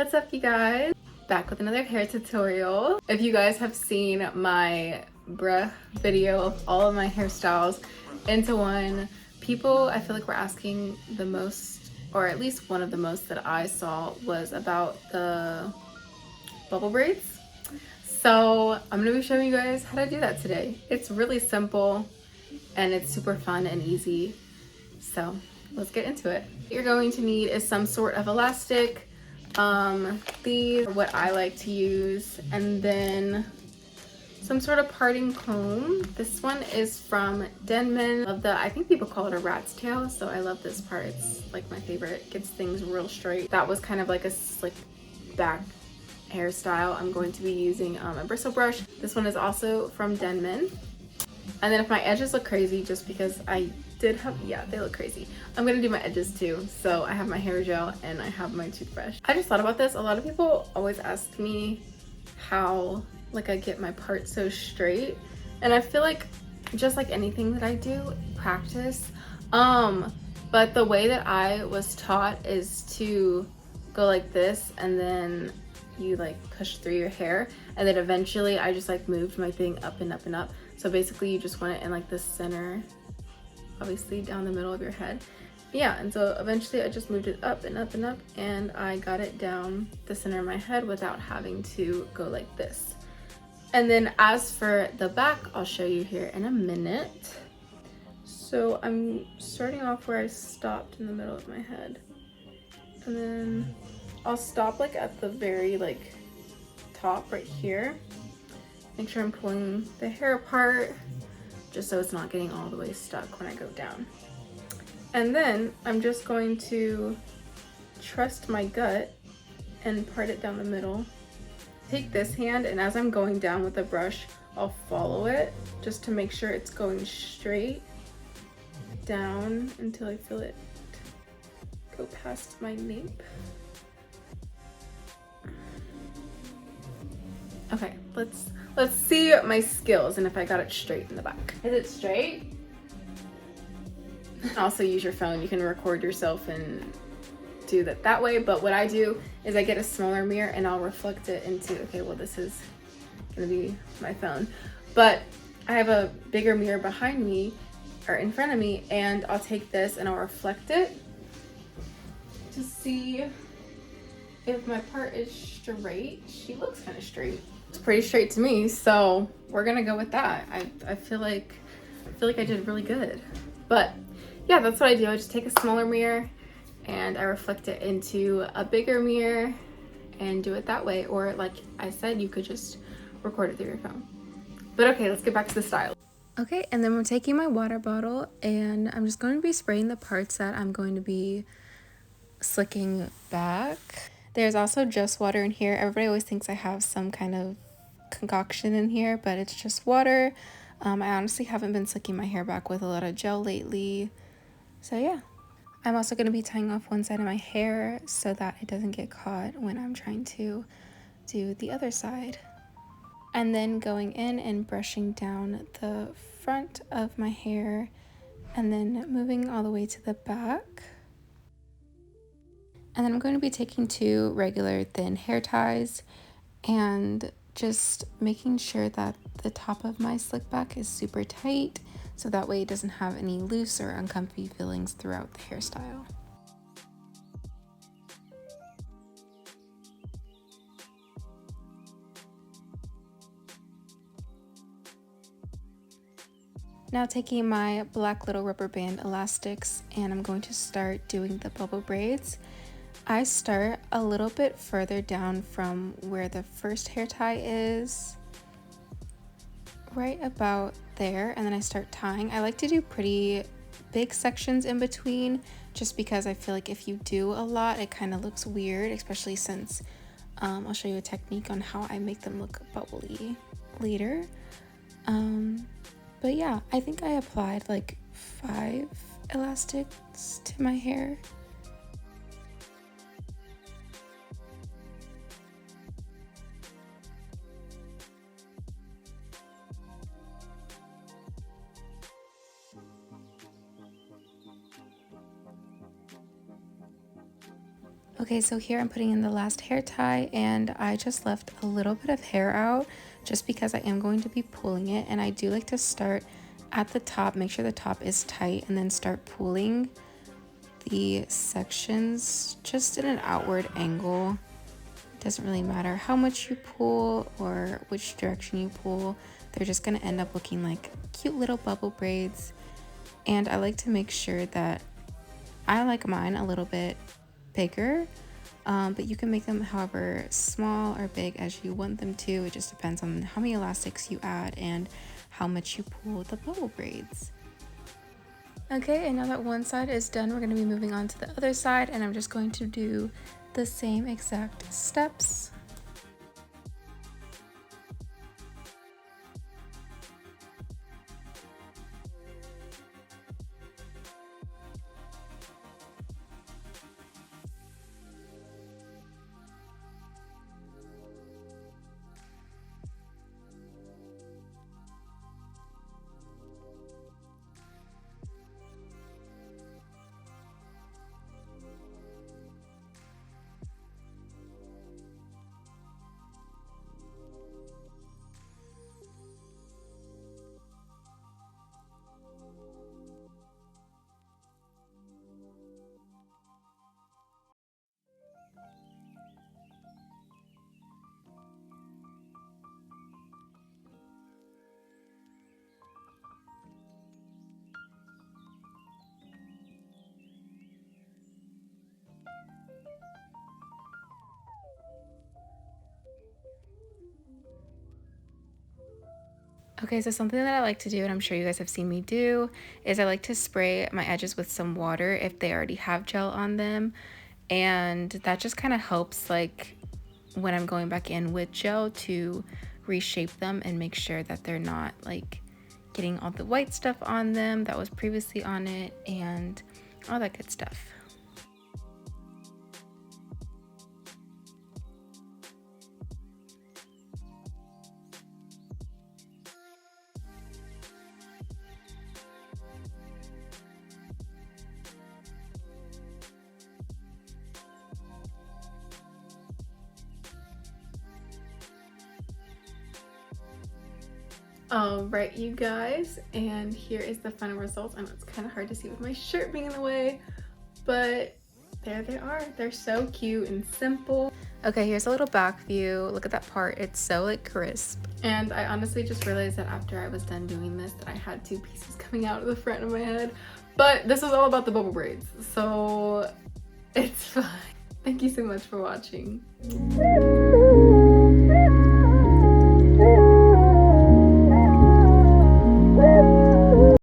What's up, you guys? Back with another hair tutorial. If you guys have seen my bruh video of all of my hairstyles into one, people I feel like were asking the most, or at least one of the most that I saw, was about the bubble braids. So I'm gonna be showing you guys how to do that today. It's really simple and it's super fun and easy. So let's get into it. What you're going to need is some sort of elastic. These are what I like to use, and then some sort of parting comb. This one is from DENMAN. I think people call it a rat's tail, so I love this part. It's like my favorite. It gets things real straight. That was kind of like a slick back hairstyle. I'm going to be using a bristle brush. This one is also from DENMAN. And then if my edges look crazy, just because I did have, yeah, they look crazy, I'm gonna do my edges too. So I have my hair gel and I have my toothbrush. I just thought about this. A lot of people always ask me how I get my part so straight, and I feel like just like anything that I do, practice. But the way that I was taught is to go like this, and then you push through your hair, and then eventually I just moved my thing up and up and up. So basically you just want it in the center, obviously down the middle of your head. Yeah, and so eventually I just moved it up and up and up, and I got it down the center of my head without having to go like this. And then as for the back, I'll show you here in a minute. So I'm starting off where I stopped in the middle of my head, and then I'll stop at the very top right here. Make sure I'm pulling the hair apart just so it's not getting all the way stuck when I go down. And then I'm just going to trust my gut and part it down the middle. Take this hand, and as I'm going down with the brush, I'll follow it just to make sure it's going straight down until I feel it go past my nape. Okay, let's see my skills and if I got it straight in the back. Is it straight? Also use your phone. You can record yourself and do that way. But what I do is I get a smaller mirror and I'll reflect it into, okay, well, this is gonna be my phone. But I have a bigger mirror behind me or in front of me, and I'll take this and I'll reflect it to see if my part is straight. She looks kind of straight. It's pretty straight to me, so we're gonna go with that. I feel like I did really good. But yeah, that's what I do. I just take a smaller mirror and I reflect it into a bigger mirror and do it that way. Or like I said, you could just record it through your phone. But okay, let's get back to the style. Okay, and then we're taking my water bottle and I'm just going to be spraying the parts that I'm going to be slicking back. There's also just water in here. Everybody always thinks I have some kind of concoction in here, but it's just water. I honestly haven't been slicking my hair back with a lot of gel lately. So yeah. I'm also going to be tying off one side of my hair so that it doesn't get caught when I'm trying to do the other side. And then going in and brushing down the front of my hair and then moving all the way to the back. And then I'm going to be taking 2 regular thin hair ties and just making sure that the top of my slick back is super tight, so that way it doesn't have any loose or uncomfy feelings throughout the hairstyle. Now taking my black little rubber band elastics, and I'm going to start doing the bubble braids. I start a little bit further down from where the first hair tie is, right about there, and then I start tying. I like to do pretty big sections in between, just because I feel like if you do a lot, it kind of looks weird, especially since I'll show you a technique on how I make them look bubbly later. But yeah, I think I applied 5 elastics to my hair. Okay, so here I'm putting in the last hair tie, and I just left a little bit of hair out just because I am going to be pulling it, and I do like to start at the top, make sure the top is tight, and then start pulling the sections just in an outward angle. It doesn't really matter how much you pull or which direction you pull, they're just going to end up looking like cute little bubble braids. And I like to make sure that I like mine a little bit bigger, but you can make them however small or big as you want them to. It just depends on how many elastics you add and how much you pull the bubble braids. Okay, and now that one side is done, we're going to be moving on to the other side, and I'm just going to do the same exact steps. Okay, so something that I like to do, and I'm sure you guys have seen me do, is I like to spray my edges with some water if they already have gel on them. And that just kind of helps, like, when I'm going back in with gel to reshape them and make sure that they're not, like, getting all the white stuff on them that was previously on it and all that good stuff. All right, you guys, and here is the final result. I know it's kind of hard to see with my shirt being in the way, but there they are. They're so cute and simple. Okay, here's a little back view. Look at that part. It's so like crisp. And I honestly just realized that after I was done doing this that I had two pieces coming out of the front of my head, but this was all about the bubble braids, so it's fine. Thank you so much for watching.